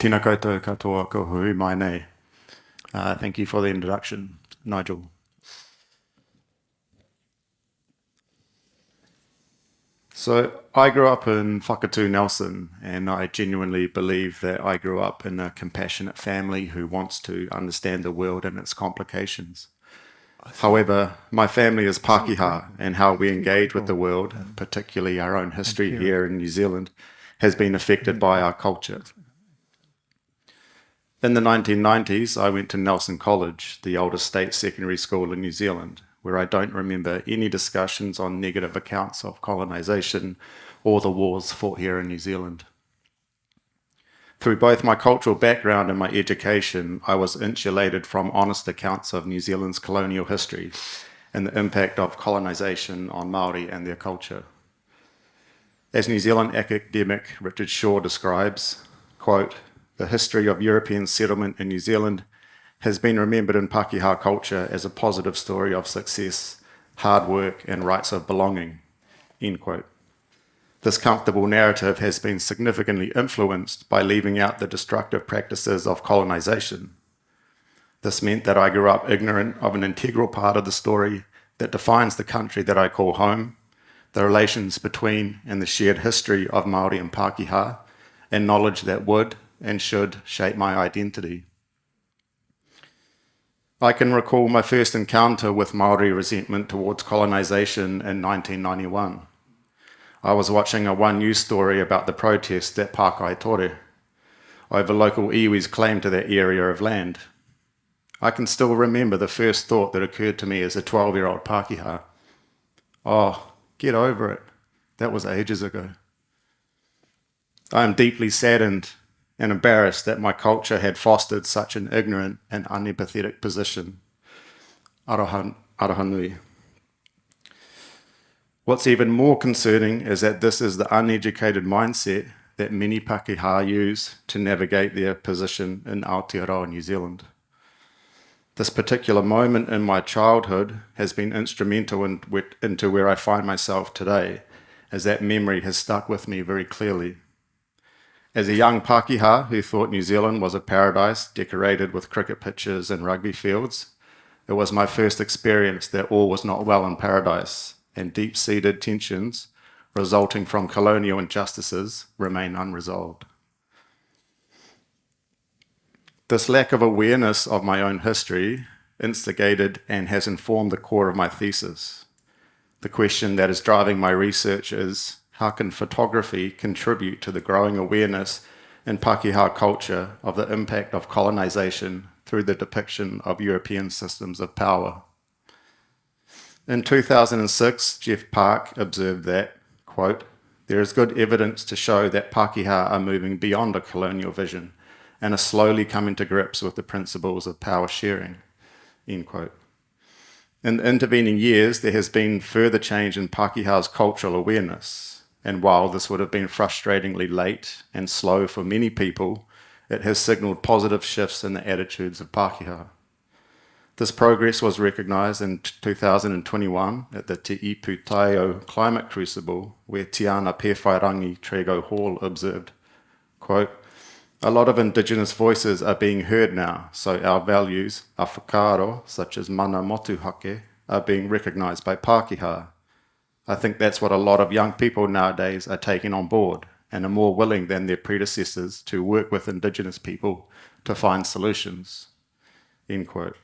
Tēnā koutou katoa ko hui mai nei. Thank you for the introduction, Nigel. So I grew up in Whakatū Nelson, and I genuinely believe that I grew up in a compassionate family who wants to understand the world and its complications. However, my family is Pākehā, and how we engage with the world, particularly our own history here in New Zealand, has been affected by our culture. In the 1990s, I went to Nelson College, the oldest state secondary school in New Zealand, where I don't remember any discussions on negative accounts of colonisation or the wars fought here in New Zealand. Through both my cultural background and my education, I was insulated from honest accounts of New Zealand's colonial history and the impact of colonisation on Māori and their culture. As New Zealand academic Richard Shaw describes, quote, "The history of European settlement in New Zealand has been remembered in Pākehā culture as a positive story of success, hard work, and rights of belonging," end quote. This comfortable narrative has been significantly influenced by leaving out the destructive practices of colonisation. This meant that I grew up ignorant of an integral part of the story that defines the country that I call home, the relations between and the shared history of Māori and Pākehā, and knowledge that would and should shape my identity. I can recall my first encounter with Māori resentment towards colonisation in 1991. I was watching a One News story about the protests at Pākaitore over local iwi's claim to that area of land. I can still remember the first thought that occurred to me as a 12-year-old Pākehā. Oh, get over it. That was ages ago. I am deeply saddened and embarrassed that my culture had fostered such an ignorant and unempathetic position. Aroha nui. What's even more concerning is that this is the uneducated mindset that many Pākehā use to navigate their position in Aotearoa, New Zealand. This particular moment in my childhood has been instrumental into where I find myself today, as that memory has stuck with me very clearly. As a young Pākehā who thought New Zealand was a paradise decorated with cricket pitches and rugby fields, it was my first experience that all was not well in paradise, and deep-seated tensions resulting from colonial injustices remain unresolved. This lack of awareness of my own history instigated and has informed the core of my thesis. The question that is driving my research is, how can photography contribute to the growing awareness in Pākehā culture of the impact of colonisation through the depiction of European systems of power? In 2006, Jeff Park observed that, quote, "There is good evidence to show that Pākehā are moving beyond a colonial vision and are slowly coming to grips with the principles of power sharing," end quote. In the intervening years, there has been further change in Pākehā's cultural awareness, and while this would have been frustratingly late and slow for many people, it has signalled positive shifts in the attitudes of Pākehā. This progress was recognised in 2021 at the Te Ipu Taio Climate Crucible, where Tiana Pewhairangi Trego Hall observed, quote, "A lot of Indigenous voices are being heard now, so our values, our whakaaro, such as mana motuhake, are being recognised by Pākehā. I think that's what a lot of young people nowadays are taking on board and are more willing than their predecessors to work with Indigenous people to find solutions," end quote.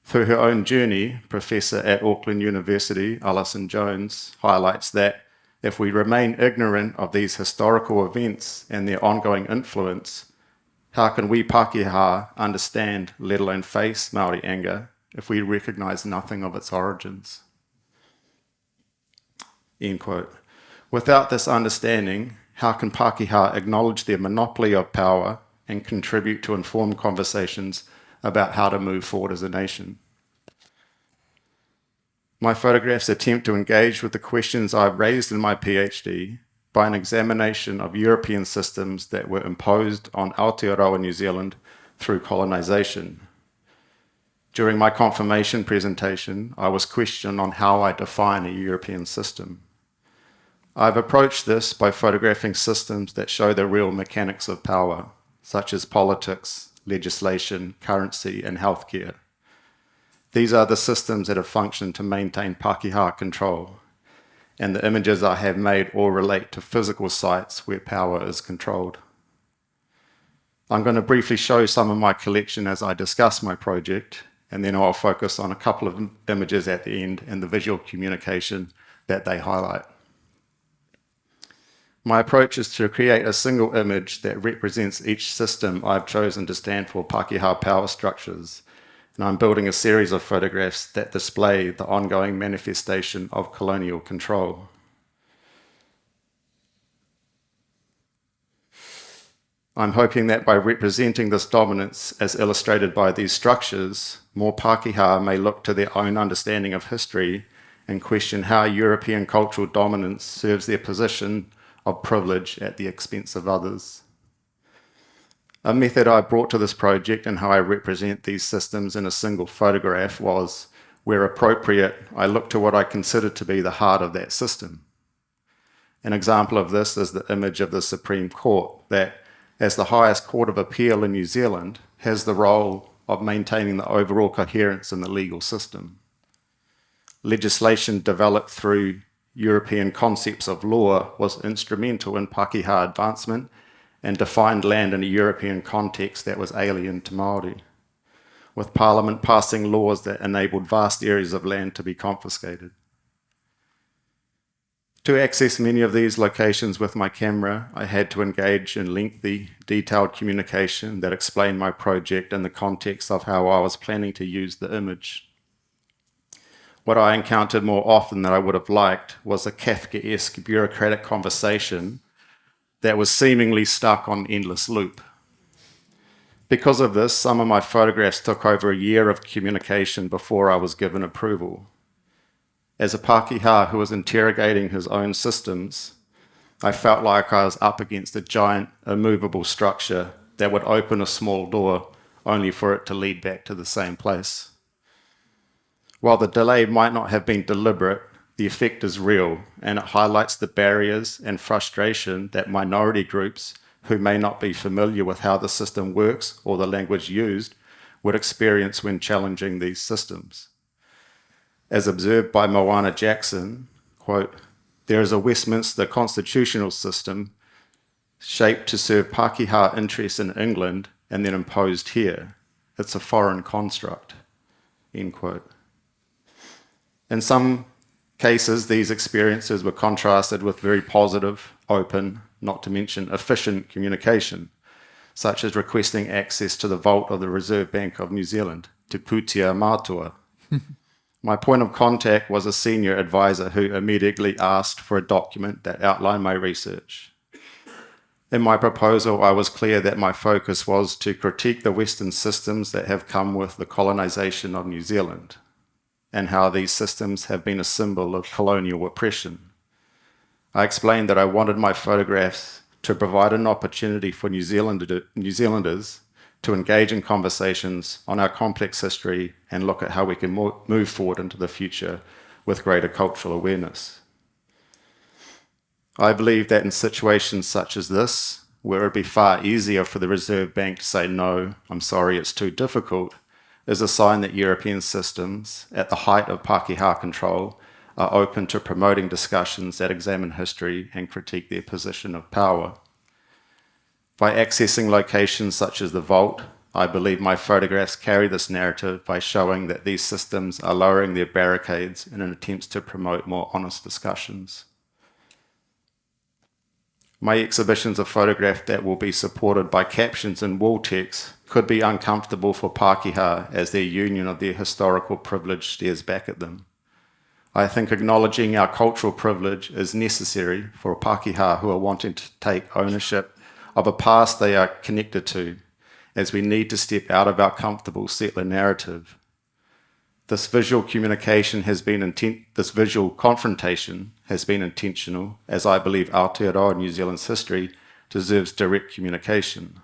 Through her own journey, Professor at Auckland University, Alison Jones, highlights that if we remain ignorant of these historical events and their ongoing influence, how can we Pākehā understand, let alone face, Māori anger if we recognise nothing of its origins? End quote. Without this understanding, how can Pākehā acknowledge their monopoly of power and contribute to informed conversations about how to move forward as a nation? My photographs attempt to engage with the questions I've raised in my PhD by an examination of European systems that were imposed on Aotearoa New Zealand through colonisation. During my confirmation presentation, I was questioned on how I define a European system. I've approached this by photographing systems that show the real mechanics of power, such as politics, legislation, currency, and healthcare. These are the systems that have functioned to maintain Pākehā control, and the images I have made all relate to physical sites where power is controlled. I'm going to briefly show some of my collection as I discuss my project, and then I'll focus on a couple of images at the end and the visual communication that they highlight. My approach is to create a single image that represents each system I've chosen to stand for Pākehā power structures, and I'm building a series of photographs that display the ongoing manifestation of colonial control. I'm hoping that by representing this dominance as illustrated by these structures, more Pākehā may look to their own understanding of history and question how European cultural dominance serves their position of privilege at the expense of others. A method I brought to this project and how I represent these systems in a single photograph was, where appropriate, I look to what I consider to be the heart of that system. An example of this is the image of the Supreme Court that, as the highest court of appeal in New Zealand, has the role of maintaining the overall coherence in the legal system. Legislation developed through European concepts of law was instrumental in Pākehā advancement and defined land in a European context that was alien to Māori, with Parliament passing laws that enabled vast areas of land to be confiscated. To access many of these locations with my camera, I had to engage in lengthy, detailed communication that explained my project in the context of how I was planning to use the image. What I encountered more often than I would have liked was a Kafkaesque bureaucratic conversation that was seemingly stuck on endless loop. Because of this, some of my photographs took over a year of communication before I was given approval. As a Pākehā who was interrogating his own systems, I felt like I was up against a giant, immovable structure that would open a small door only for it to lead back to the same place. While the delay might not have been deliberate, the effect is real, and it highlights the barriers and frustration that minority groups who may not be familiar with how the system works or the language used would experience when challenging these systems. As observed by Moana Jackson, quote, "There is a Westminster constitutional system shaped to serve Pākehā interests in England and then imposed here. It's a foreign construct," end quote. In some cases, these experiences were contrasted with very positive, open, not to mention efficient communication, such as requesting access to the vault of the Reserve Bank of New Zealand, Te Pūtea Mātua. My point of contact was a senior advisor who immediately asked for a document that outlined my research. In my proposal, I was clear that my focus was to critique the Western systems that have come with the colonisation of New Zealand, and how these systems have been a symbol of colonial oppression. I explained that I wanted my photographs to provide an opportunity for New Zealanders to engage in conversations on our complex history and look at how we can move forward into the future with greater cultural awareness. I believe that in situations such as this, where it would be far easier for the Reserve Bank to say, "No, I'm sorry, it's too difficult," is a sign that European systems, at the height of Pākehā control, are open to promoting discussions that examine history and critique their position of power. By accessing locations such as the vault, I believe my photographs carry this narrative by showing that these systems are lowering their barricades in an attempt to promote more honest discussions. My exhibitions of photographs that will be supported by captions and wall text could be uncomfortable for Pākehā as their union of their historical privilege stares back at them. I think acknowledging our cultural privilege is necessary for Pākehā who are wanting to take ownership of a past they are connected to, as we need to step out of our comfortable settler narrative. This visual confrontation has been intentional, as I believe Aotearoa New Zealand's history deserves direct communication.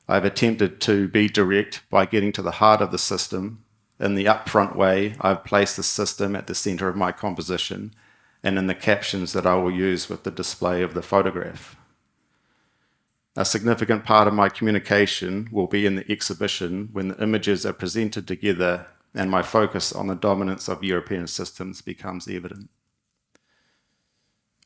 I've attempted to be direct by getting to the heart of the system. In the upfront way, I've placed the system at the centre of my composition and in the captions that I will use with the display of the photograph. A significant part of my communication will be in the exhibition when the images are presented together and my focus on the dominance of European systems becomes evident.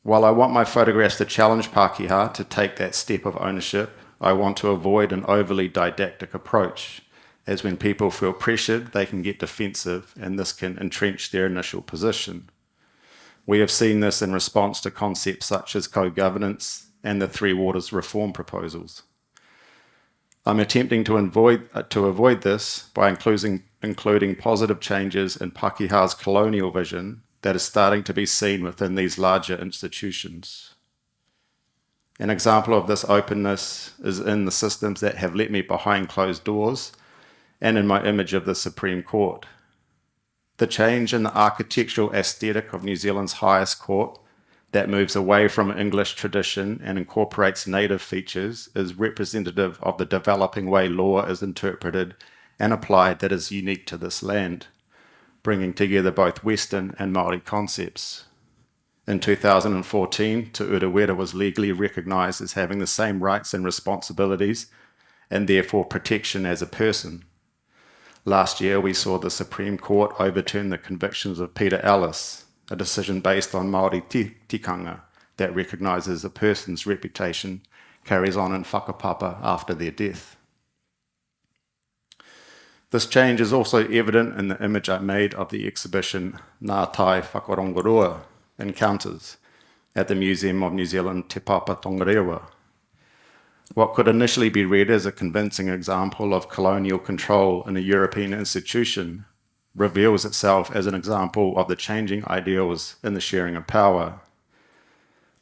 While I want my photographs to challenge Pākehā to take that step of ownership, I want to avoid an overly didactic approach, as when people feel pressured, they can get defensive, and this can entrench their initial position. We have seen this in response to concepts such as co-governance and the Three Waters reform proposals. I'm attempting to avoid this by including positive changes in Pākehā's colonial vision that is starting to be seen within these larger institutions. An example of this openness is in the systems that have let me behind closed doors and in my image of the Supreme Court. The change in the architectural aesthetic of New Zealand's highest court that moves away from English tradition and incorporates native features is representative of the developing way law is interpreted and applied that is unique to this land, bringing together both Western and Māori concepts. In 2014, Te Urewera was legally recognised as having the same rights and responsibilities and therefore protection as a person. Last year, we saw the Supreme Court overturn the convictions of Peter Ellis, a decision based on Māori tikanga that recognises a person's reputation carries on in whakapapa after their death. This change is also evident in the image I made of the exhibition Ngā Tai Whakarongorua Encounters at the Museum of New Zealand Te Papa Tongarewa. What could initially be read as a convincing example of colonial control in a European institution reveals itself as an example of the changing ideals in the sharing of power.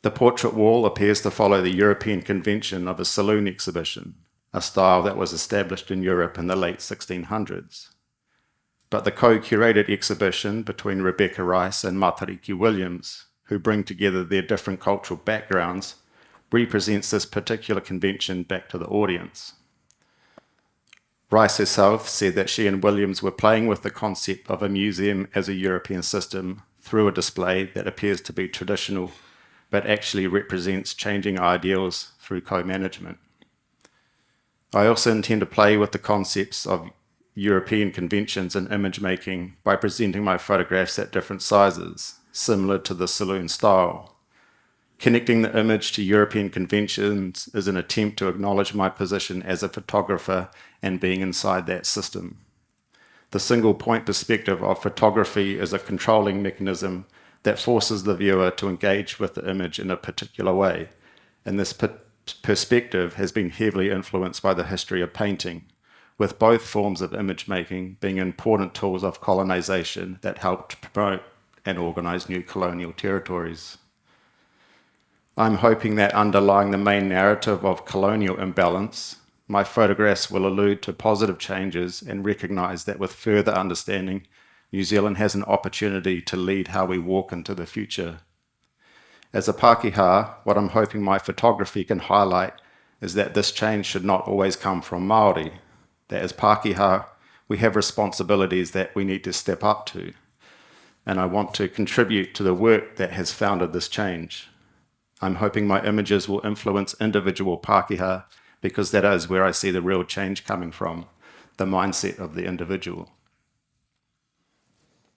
The portrait wall appears to follow the European convention of a saloon exhibition, a style that was established in Europe in the late 1600s. But the co-curated exhibition between Rebecca Rice and Matariki Williams, who bring together their different cultural backgrounds, represents this particular convention back to the audience. Rice herself said that she and Williams were playing with the concept of a museum as a European system through a display that appears to be traditional, but actually represents changing ideals through co-management. I also intend to play with the concepts of European conventions in image making by presenting my photographs at different sizes, similar to the saloon style. Connecting the image to European conventions is an attempt to acknowledge my position as a photographer and being inside that system. The single point perspective of photography is a controlling mechanism that forces the viewer to engage with the image in a particular way, and this perspective has been heavily influenced by the history of painting, with both forms of image making being important tools of colonization that helped promote and organize new colonial territories. I'm hoping that underlying the main narrative of colonial imbalance, my photographs will allude to positive changes and recognise that with further understanding, New Zealand has an opportunity to lead how we walk into the future. As a Pākehā, what I'm hoping my photography can highlight is that this change should not always come from Māori, that as Pākehā, we have responsibilities that we need to step up to, and I want to contribute to the work that has founded this change. I'm hoping my images will influence individual Pākehā because that is where I see the real change coming from, the mindset of the individual.